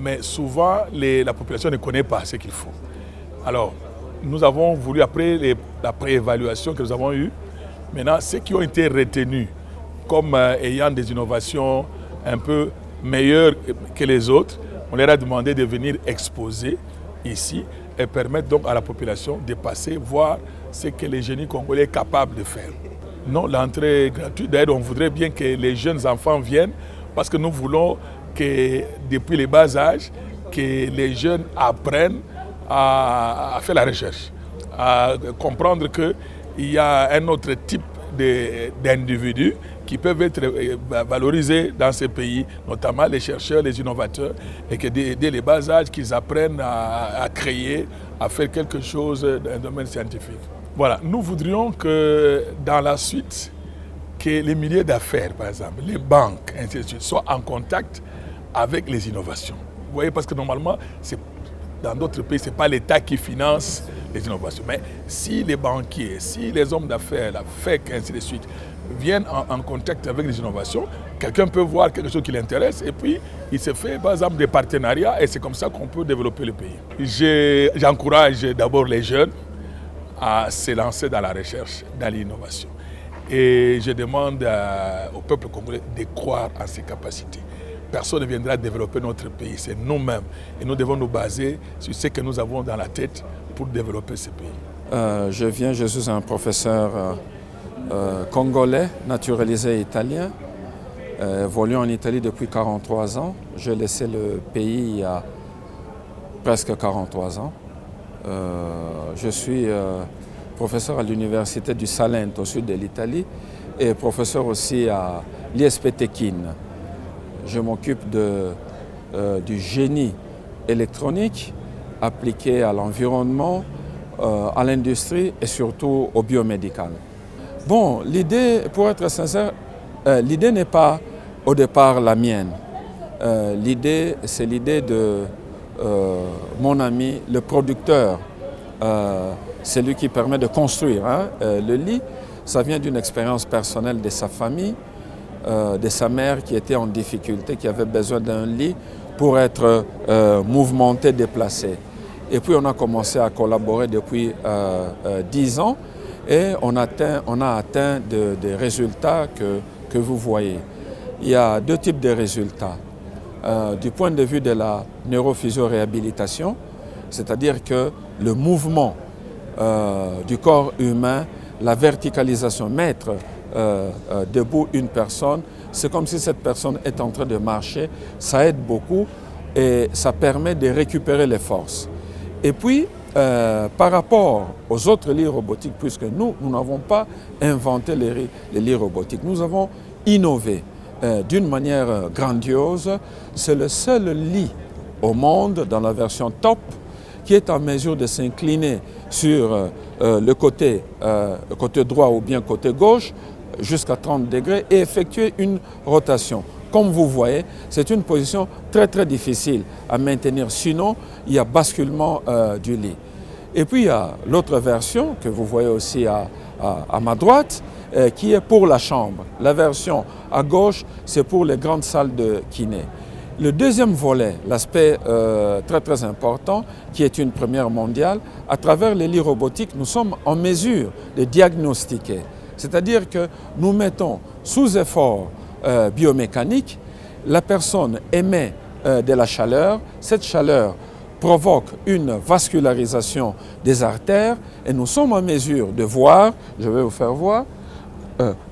mais souvent la population ne connaît pas ce qu'il faut. Alors, nous avons voulu, après la préévaluation que nous avons eue, maintenant, ceux qui ont été retenus comme ayant des innovations un peu meilleures que les autres, on leur a demandé de venir exposer ici et permettre donc à la population de passer, voir ce que le génie congolais est capable de faire. Non, l'entrée est gratuite. D'ailleurs, on voudrait bien que les jeunes enfants viennent parce que nous voulons que depuis les bas âges, que les jeunes apprennent à faire la recherche, à comprendre qu'il y a un autre type d'individus qui peuvent être valorisés dans ces pays, notamment les chercheurs, les innovateurs, et que dès les bas âges, qu'ils apprennent à créer, à faire quelque chose dans le domaine scientifique. Voilà, nous voudrions que dans la suite, que les milieux d'affaires, par exemple, les banques, ainsi de suite, soient en contact avec les innovations. Vous voyez, parce que normalement, dans d'autres pays, ce n'est pas l'État qui finance les innovations. Mais si les banquiers, si les hommes d'affaires, la FEC, ainsi de suite, viennent en contact avec les innovations, quelqu'un peut voir quelque chose qui l'intéresse et puis il se fait par exemple des partenariats et c'est comme ça qu'on peut développer le pays. J'encourage d'abord les jeunes à se lancer dans la recherche, dans l'innovation. Et je demande au peuple congolais de croire en ses capacités. Personne ne viendra développer notre pays, c'est nous-mêmes. Et nous devons nous baser sur ce que nous avons dans la tête pour développer ce pays. Je suis un professeur congolais, naturalisé italien, évolué en Italie depuis 43 ans. J'ai laissé le pays il y a presque 43 ans. Je suis professeur à l'université du Salento au sud de l'Italie et professeur aussi à l'ISP Tekine. Je m'occupe du génie électronique appliqué à l'environnement, à l'industrie et surtout au biomédical. Bon, l'idée, pour être sincère, l'idée n'est pas au départ la mienne. L'idée, c'est l'idée de mon ami, le producteur. C'est lui qui permet de construire le lit. Ça vient d'une expérience personnelle de sa famille, de sa mère qui était en difficulté, qui avait besoin d'un lit pour être mouvementé, déplacé. Et puis on a commencé à collaborer depuis 10 ans et on a atteint des résultats que vous voyez. Il y a deux types de résultats. Du point de vue de la neurophysio-réhabilitation, c'est-à-dire que le mouvement du corps humain, la verticalisation, mettre debout une personne, c'est comme si cette personne est en train de marcher, ça aide beaucoup et ça permet de récupérer les forces. Et puis, par rapport aux autres lits robotiques, puisque nous n'avons pas inventé les lits robotiques, nous avons innové d'une manière grandiose. C'est le seul lit au monde, dans la version top, qui est en mesure de s'incliner sur le côté droit ou bien côté gauche, jusqu'à 30 degrés, et effectuer une rotation. Comme vous voyez, c'est une position très très difficile à maintenir, sinon il y a basculement du lit. Et puis il y a l'autre version que vous voyez aussi à ma droite, qui est pour la chambre. La version à gauche, c'est pour les grandes salles de kiné. Le deuxième volet, l'aspect très très important, qui est une première mondiale, à travers les lits robotiques, nous sommes en mesure de diagnostiquer. C'est-à-dire que nous mettons sous effort biomécanique, la personne émet de la chaleur, cette chaleur provoque une vascularisation des artères et nous sommes en mesure de voir, je vais vous faire voir,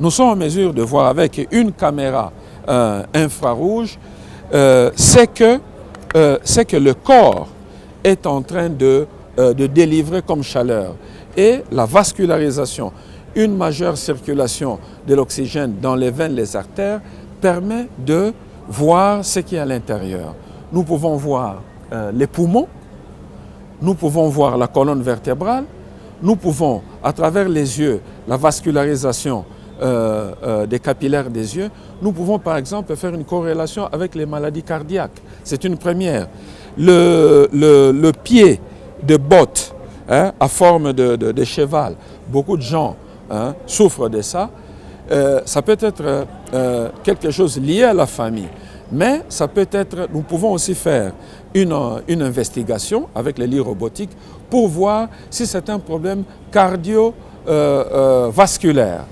nous sommes en mesure de voir avec une caméra infrarouge c'est que le corps est en train de délivrer comme chaleur et la vascularisation, une majeure circulation de l'oxygène dans les veines, les artères, permet de voir ce qui est à l'intérieur. Nous pouvons voir les poumons, nous pouvons voir la colonne vertébrale, nous pouvons, à travers les yeux, la vascularisation des capillaires des yeux, nous pouvons par exemple faire une corrélation avec les maladies cardiaques. C'est une première. Le pied de botte à forme de cheval, beaucoup de gens souffrent de ça. Ça peut être quelque chose lié à la famille, mais ça peut être, nous pouvons aussi faire une investigation avec les lits robotiques pour voir si c'est un problème cardiovasculaire.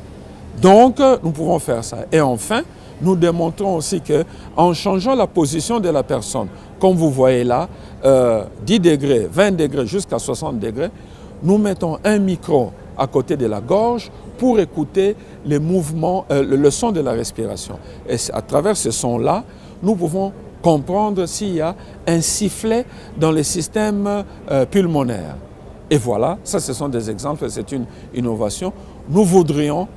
Donc, nous pouvons faire ça. Et enfin, nous démontrons aussi qu'en changeant la position de la personne, comme vous voyez là, 10 degrés, 20 degrés jusqu'à 60 degrés, nous mettons un micro à côté de la gorge pour écouter les mouvements, le son de la respiration. Et à travers ce son-là, nous pouvons comprendre s'il y a un sifflet dans le système pulmonaire. Et voilà, ça ce sont des exemples, c'est une innovation. Nous voudrions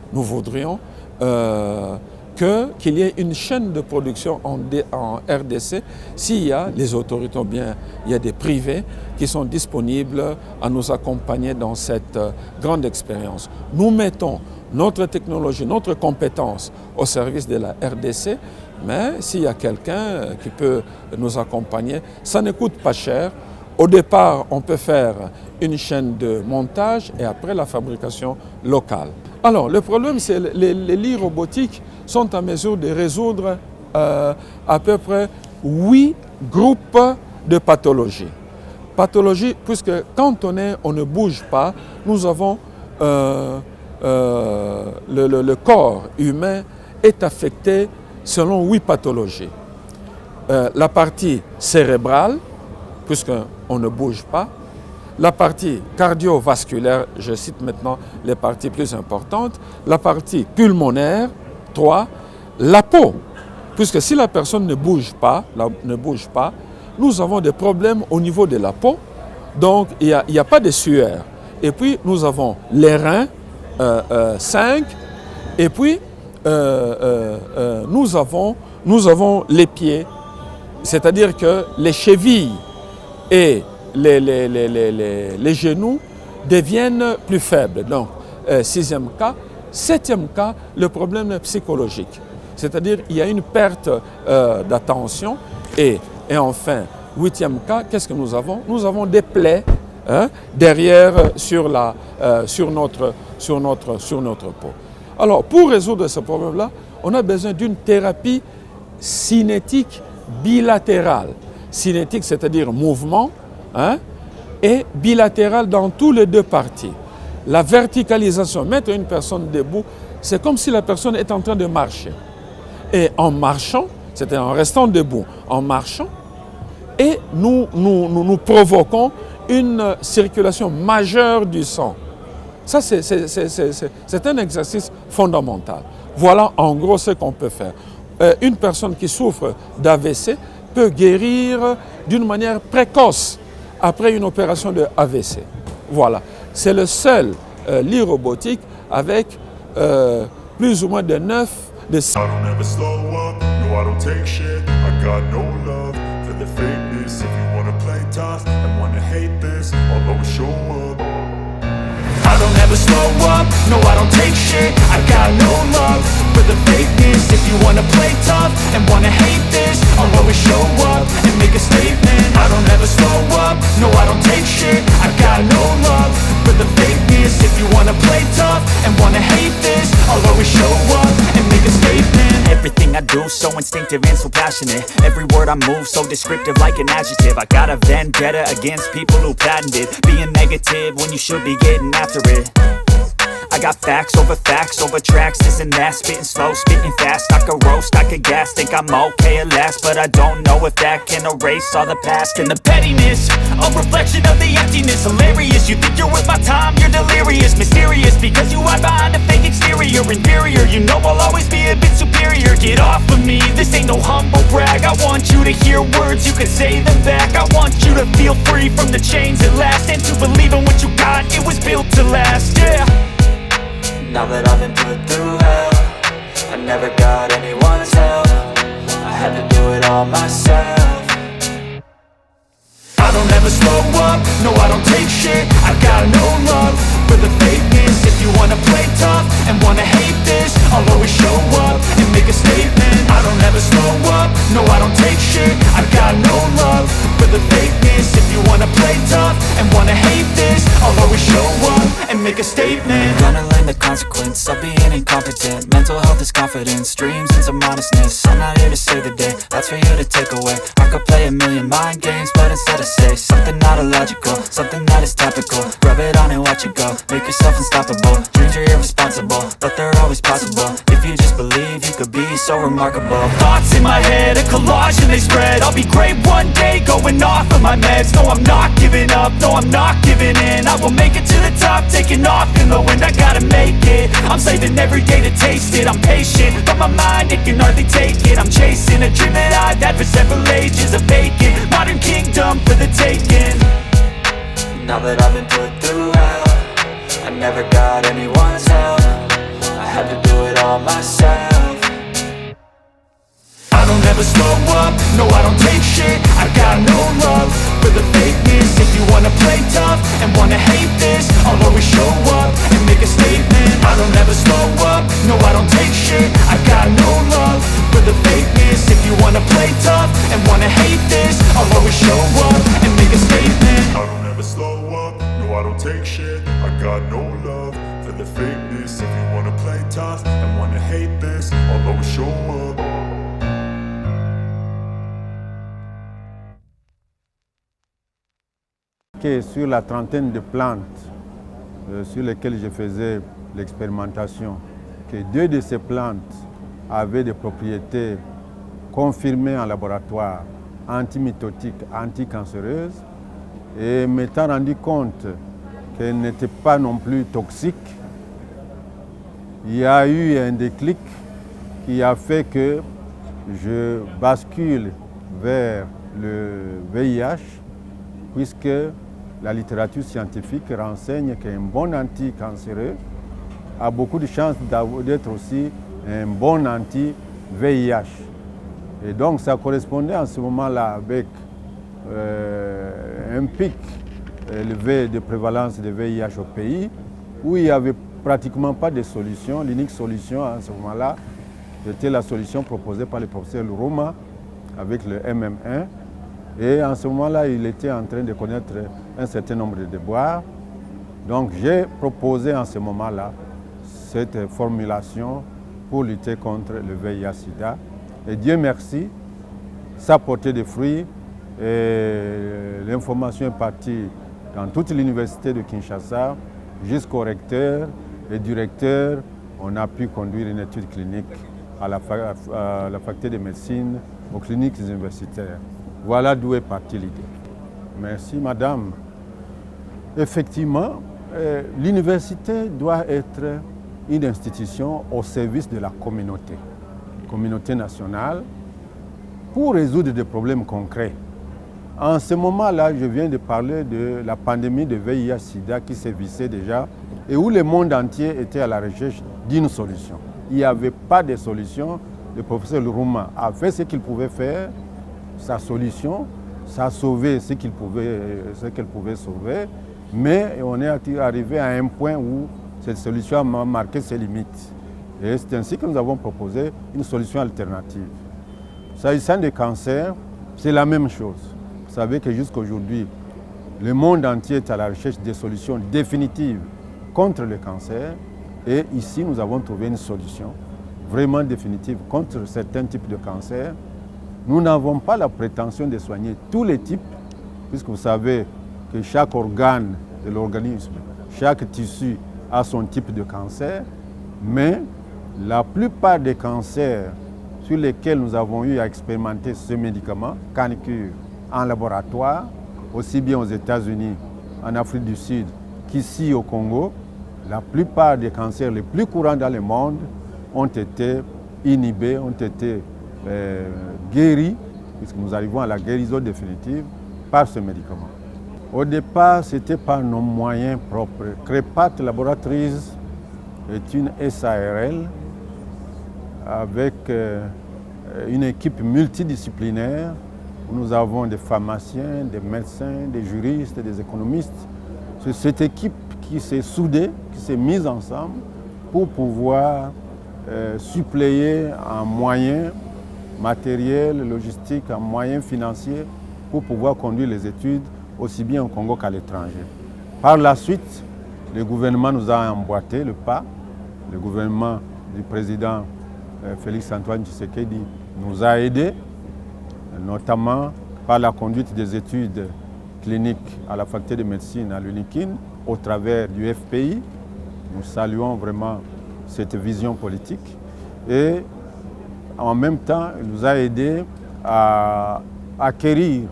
qu'il y ait une chaîne de production en RDC s'il y a les autorités ou bien il y a des privés qui sont disponibles à nous accompagner dans cette grande expérience. Nous mettons notre technologie, notre compétence au service de la RDC, mais s'il y a quelqu'un qui peut nous accompagner, ça ne coûte pas cher. Au départ, on peut faire une chaîne de montage et après la fabrication locale. Alors, le problème, c'est que les lits robotiques sont en mesure de résoudre à peu près 8 groupes de pathologies. Pathologies, puisque quand on ne bouge pas, nous avons le corps humain est affecté selon 8 pathologies. La partie cérébrale, puisqu'on ne bouge pas. La partie cardiovasculaire, je cite maintenant les parties plus importantes. La partie pulmonaire, 3. La peau, puisque si la personne ne bouge pas, nous avons des problèmes au niveau de la peau. Donc, il n'y a pas de sueur. Et puis, nous avons les reins, 5. Et puis, nous avons les pieds, c'est-à-dire que les chevilles et les genoux deviennent plus faibles. Donc, 6e cas. 7e cas, le problème psychologique. C'est-à-dire qu'il y a une perte d'attention. Et enfin, 8e cas, qu'est-ce que nous avons? Nous avons des plaies derrière sur notre peau. Alors, pour résoudre ce problème-là, on a besoin d'une thérapie cinétique bilatérale. Cinétique, c'est-à-dire mouvement, et bilatérale dans tous les 2 parties. La verticalisation, mettre une personne debout, c'est comme si la personne est en train de marcher. Et en marchant, c'est-à-dire en restant debout, en marchant, et nous provoquons une circulation majeure du sang. Ça, c'est un exercice fondamental. Voilà en gros ce qu'on peut faire. Une personne qui souffre d'AVC peut guérir d'une manière précoce après une opération de AVC. Voilà. C'est le seul lit robotique avec plus ou moins de 9 de... I don't ever slow up, no I don't take shit. I got no love for the fakeness. If you wanna play tough and wanna hate this, I'll always show up and make a statement. I don't ever slow up, no I don't take shit. I got no love for the fakeness. If you wanna play tough and wanna hate this, I'll always show up and make a statement. Everything I do so instinctive and so passionate. Every word I move so descriptive like an adjective. I got a vendetta against people who patented being negative when you should be getting after it. I got facts over tracks, this and that. Spitting slow, spitting fast. I could roast, I could gas. Think I'm okay at last, but I don't know if that can erase all the past. And the pettiness, a reflection of the emptiness. Hilarious, you think you're worth my time, you're delirious. Mysterious, because you hide behind a fake exterior. Inferior, you know I'll always be a bit superior. Get off of me, this ain't no humble brag. I want you to hear words, you can say them back. I want you to feel free from the chains at last, and to believe in what you got, it was built to last, yeah. Now that I've been put through hell, I never got anyone's help. I had to do it all myself. I don't ever slow up, no I don't take shit. I got no love for the fakeness. If you wanna play tough and wanna hate this, I'll always show up and make a statement. I don't ever slow up, no I don't take shit. I got no love for the fakeness. If you wanna play tough and wanna hate this, I'll always show up and make a statement. Gonna learn the consequence of being incompetent. Mental health is confidence, dreams into modestness. I'm not here to save the day, that's for you to take away. I could play a million mind games, but instead I say something not illogical, something that is topical. Rub it on and watch it go, make yourself unstoppable. Dreams are irresponsible, but they're always possible. If you just believe, you could to be so remarkable. Thoughts in my head, a collage and they spread. I'll be great one day, going off of my meds. No, I'm not giving up, no, I'm not giving in. I will make it to the top, taking off in the wind. I gotta make it, I'm saving every day to taste it. I'm patient, but my mind, it can hardly take it. I'm chasing a dream that I've had for several ages. A vacant, modern kingdom for the taking. Now that I've been put through hell, I never got anyone's help. I had to do it all myself. I don't ever slow up, no I don't take shit. I got no love for the fakeness. If you wanna play tough and wanna hate this, I'll always show up and make a statement. I don't ever slow up, no I don't take shit. I got no love for the fakeness. If you wanna play tough and wanna hate this, I'll always show up and make a statement. I don't ever slow up, no I don't take shit. I got no love for the fakeness. If you wanna play tough and wanna hate this, I'll always show up. Sur la trentaine de plantes sur lesquelles je faisais l'expérimentation, que 2 de ces plantes avaient des propriétés confirmées en laboratoire, antimitotiques, anticancéreuses, et m'étant rendu compte qu'elles n'étaient pas non plus toxiques, il y a eu un déclic qui a fait que je bascule vers le VIH, puisque la littérature scientifique renseigne qu'un bon anticancéreux a beaucoup de chances d'être aussi un bon anti-VIH. Et donc ça correspondait en ce moment-là avec un pic élevé de prévalence de VIH au pays, où il n'y avait pratiquement pas de solution. L'unique solution à ce moment-là était la solution proposée par le professeur Rouma avec le MM1. Et en ce moment-là, il était en train de connaître un certain nombre de déboires. Donc j'ai proposé en ce moment-là cette formulation pour lutter contre le VIH-Sida. Et Dieu merci, ça a porté des fruits et l'information est partie dans toute l'université de Kinshasa jusqu'au recteur et directeur. On a pu conduire une étude clinique à la faculté de médecine, aux cliniques universitaires. Voilà d'où est partie l'idée. Merci madame. Effectivement, l'université doit être une institution au service de la communauté nationale, pour résoudre des problèmes concrets. En ce moment-là, je viens de parler de la pandémie de VIH-Sida qui sévissait déjà et où le monde entier était à la recherche d'une solution. Il n'y avait pas de solution. Le professeur Rouma a fait ce qu'il pouvait faire. Sa solution, ça a sauvé ce qu'elle pouvait sauver, mais on est arrivé à un point où cette solution a marqué ses limites. Et c'est ainsi que nous avons proposé une solution alternative. S'agissant des cancers, c'est la même chose. Vous savez que jusqu'à aujourd'hui, le monde entier est à la recherche des solutions définitives contre le cancer. Et ici, nous avons trouvé une solution vraiment définitive contre certains types de cancers. Nous n'avons pas la prétention de soigner tous les types, puisque vous savez que chaque organe de l'organisme, chaque tissu a son type de cancer, mais la plupart des cancers sur lesquels nous avons eu à expérimenter ce médicament, Canicure, en laboratoire, aussi bien aux États-Unis, en Afrique du Sud qu'ici au Congo, la plupart des cancers les plus courants dans le monde ont été inhibés, ont été guéris, puisque nous arrivons à la guérison définitive par ce médicament. Au départ, c'était par nos moyens propres. Crépat Laboratories est une SARL avec une équipe multidisciplinaire où nous avons des pharmaciens, des médecins, des juristes, des économistes. C'est cette équipe qui s'est soudée, qui s'est mise ensemble pour pouvoir suppléer en moyens matériels, logistiques, en moyens financiers pour pouvoir conduire les études aussi bien au Congo qu'à l'étranger. Par la suite, le gouvernement nous a emboîté le pas. Le gouvernement du président Félix-Antoine Tshisekedi nous a aidés, notamment par la conduite des études cliniques à la faculté de médecine à l'UNIKIN au travers du FPI. Nous saluons vraiment cette vision politique. Et en même temps, il nous a aidé à acquérir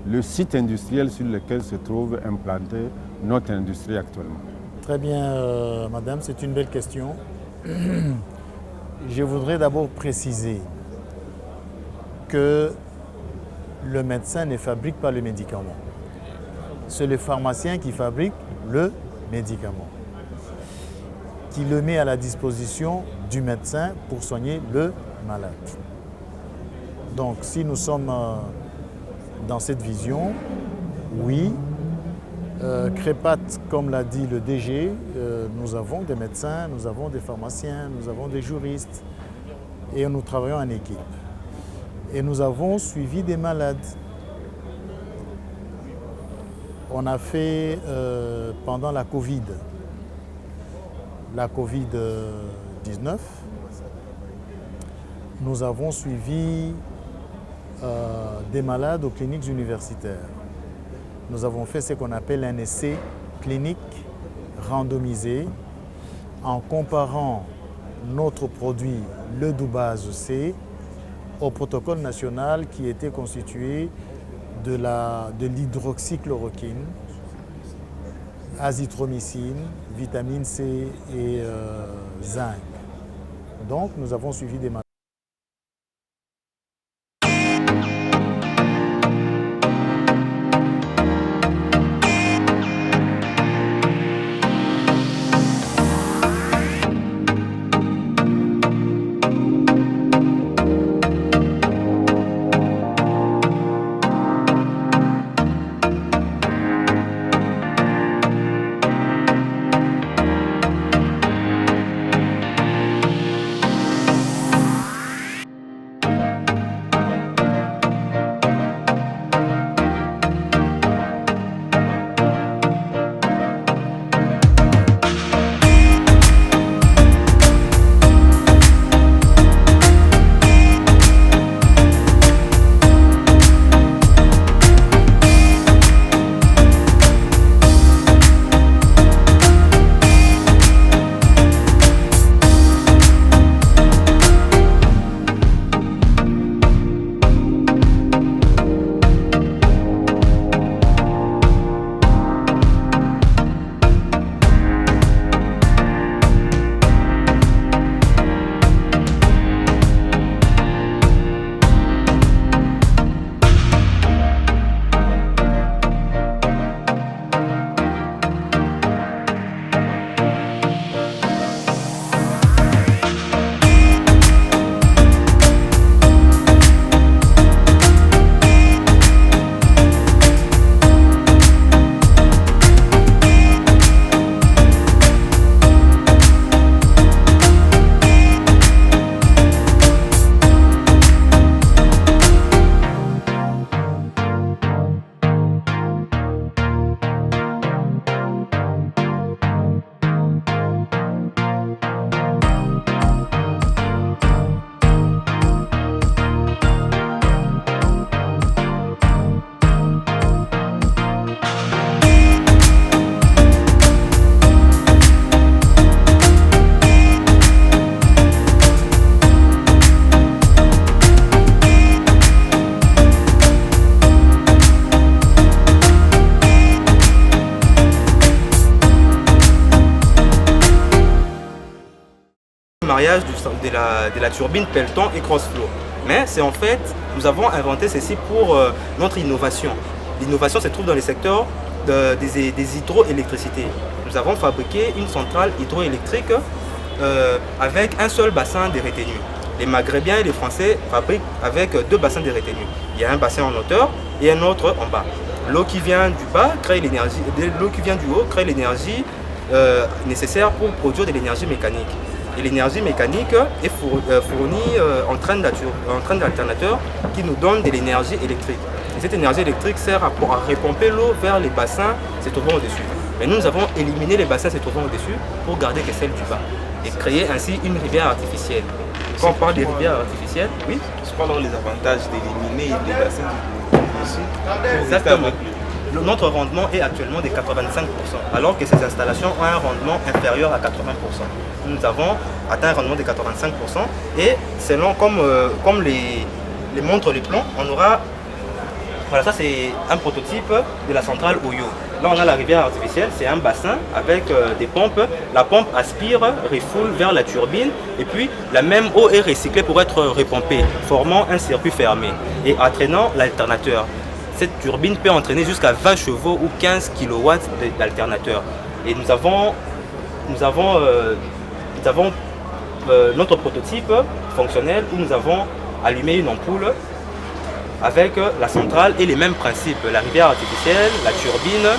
le site industriel sur lequel se trouve implantée notre industrie actuellement. Très bien, madame, c'est une belle question. Je voudrais d'abord préciser que le médecin ne fabrique pas le médicament. C'est le pharmacien qui fabrique le médicament, qui le met à la disposition du médecin pour soigner le malade. Donc, si nous sommes dans cette vision, oui, Crépat, comme l'a dit le DG, nous avons des médecins, nous avons des pharmaciens, nous avons des juristes et nous travaillons en équipe. Et nous avons suivi des malades. On a fait pendant la Covid, la Covid-19, nous avons suivi des malades aux cliniques universitaires. Nous avons fait ce qu'on appelle un essai clinique randomisé en comparant notre produit, le Doubase C, au protocole national qui était constitué de l'hydroxychloroquine, azithromycine, vitamine C et zinc. Donc nous avons suivi des malades. mariage de la turbine Pelton et Crossflow. Mais c'est en fait, nous avons inventé ceci pour notre innovation. L'innovation se trouve dans le secteur des hydroélectricités. Nous avons fabriqué une centrale hydroélectrique avec un seul bassin de retenue. Les Maghrébins et les Français fabriquent avec deux bassins de retenue. Il y a un bassin en hauteur et un autre en bas. L'eau qui vient du bas crée l'énergie, l'eau qui vient du haut crée l'énergie nécessaire pour produire de l'énergie mécanique. Et l'énergie mécanique est fournie en train d'alternateur qui nous donne de l'énergie électrique. Et cette énergie électrique sert à repomper l'eau vers les bassins se trouvant au-dessus. Mais nous avons éliminé les bassins se trouvant au-dessus pour garder que celle du bas et créer ainsi une rivière artificielle. Quand on parle de rivière artificielle, oui. C'est quoi alors les avantages d'éliminer les bassins du dessus? Exactement. notre rendement est actuellement de 85%, alors que ces installations ont un rendement inférieur à 80%. Nous avons atteint un rendement de 85% et selon comme les montrent les plans, on aura, voilà, ça c'est un prototype de la centrale Oyo. Là on a la rivière artificielle, c'est un bassin avec des pompes. La pompe aspire, refoule vers la turbine et puis la même eau est recyclée pour être repompée, formant un circuit fermé et entraînant l'alternateur. Cette turbine peut entraîner jusqu'à 20 chevaux ou 15 kW d'alternateur. Et nous avons notre prototype fonctionnel où nous avons allumé une ampoule avec la centrale et les mêmes principes, la rivière artificielle, la turbine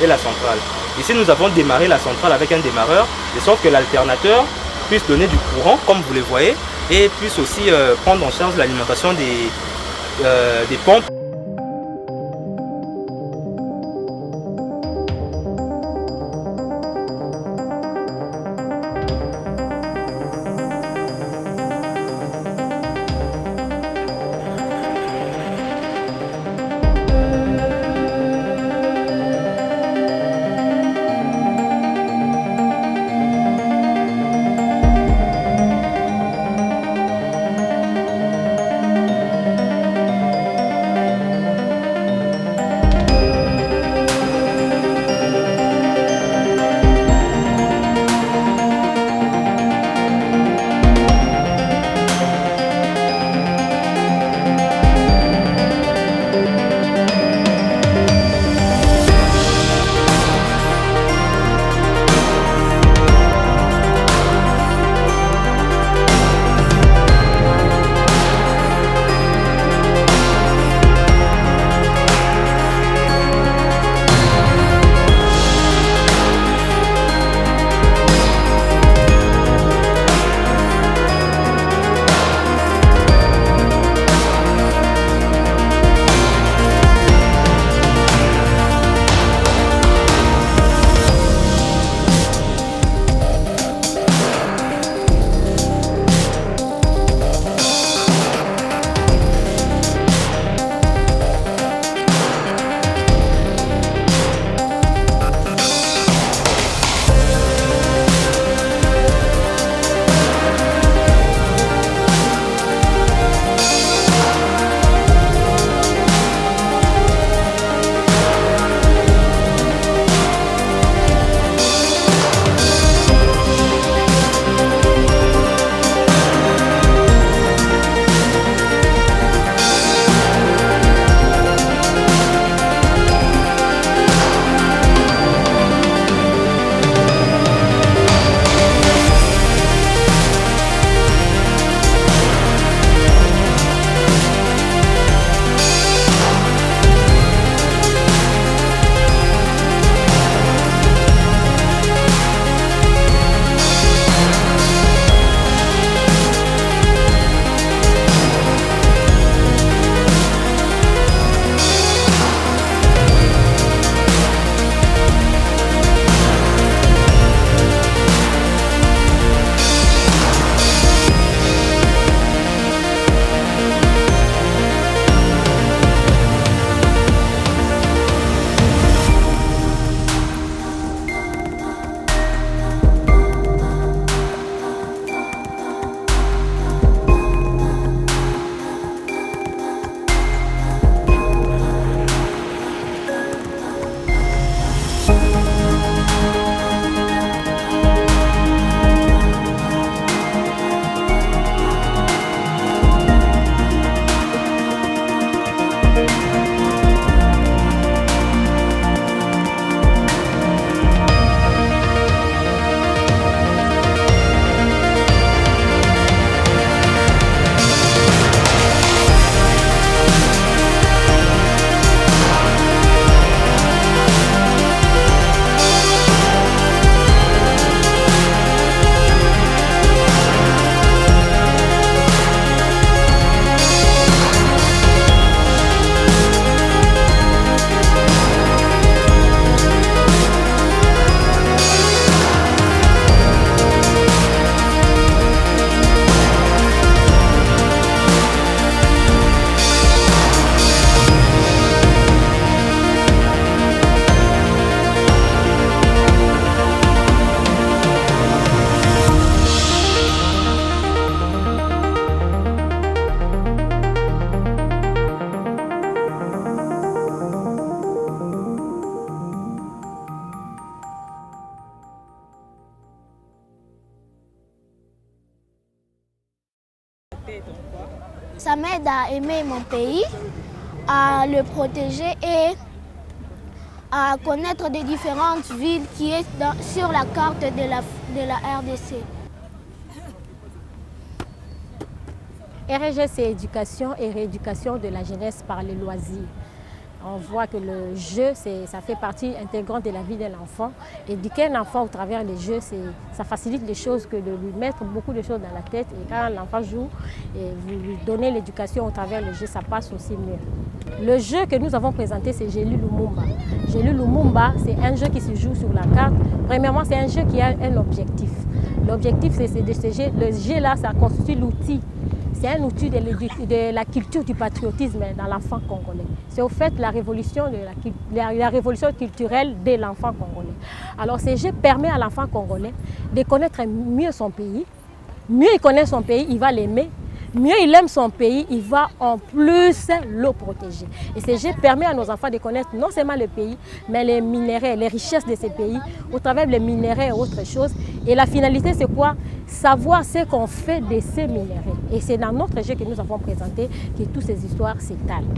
et la centrale. Ici nous avons démarré la centrale avec un démarreur, de sorte que l'alternateur puisse donner du courant comme vous le voyez et puisse aussi prendre en charge l'alimentation des pompes. t'aide en quoi? Ça m'aide à aimer mon pays, à le protéger et à connaître des différentes villes qui sont sur la carte de la RDC. RG, c'est éducation et rééducation de la jeunesse par les loisirs. On voit que le jeu, ça fait partie intégrante de la vie de l'enfant. Éduquer un enfant au travers des jeux, ça facilite les choses que de lui mettre beaucoup de choses dans la tête. Et quand l'enfant joue, et vous lui donnez l'éducation au travers des jeux, ça passe aussi mieux. Le jeu que nous avons présenté, c'est Jelu Lumumba. Jelu Lumumba, c'est un jeu qui se joue sur la carte. Premièrement, c'est un jeu qui a un objectif. L'objectif, c'est de ce jeu. Le jeu là, ça constitue l'outil. C'est un outil de la culture du patriotisme dans l'enfant congolais. C'est au fait la révolution culturelle de l'enfant congolais. Alors ce jeu permet à l'enfant congolais de connaître mieux son pays. Mieux il connaît son pays, il va l'aimer. Mieux il aime son pays, il va en plus le protéger. Et ce jeu permet à nos enfants de connaître non seulement le pays, mais les minéraux, les richesses de ces pays, au travers des minéraux et autres choses. Et la finalité, c'est quoi? Savoir ce qu'on fait de ces minéraux. Et c'est dans notre jeu que nous avons présenté que toutes ces histoires s'étalent.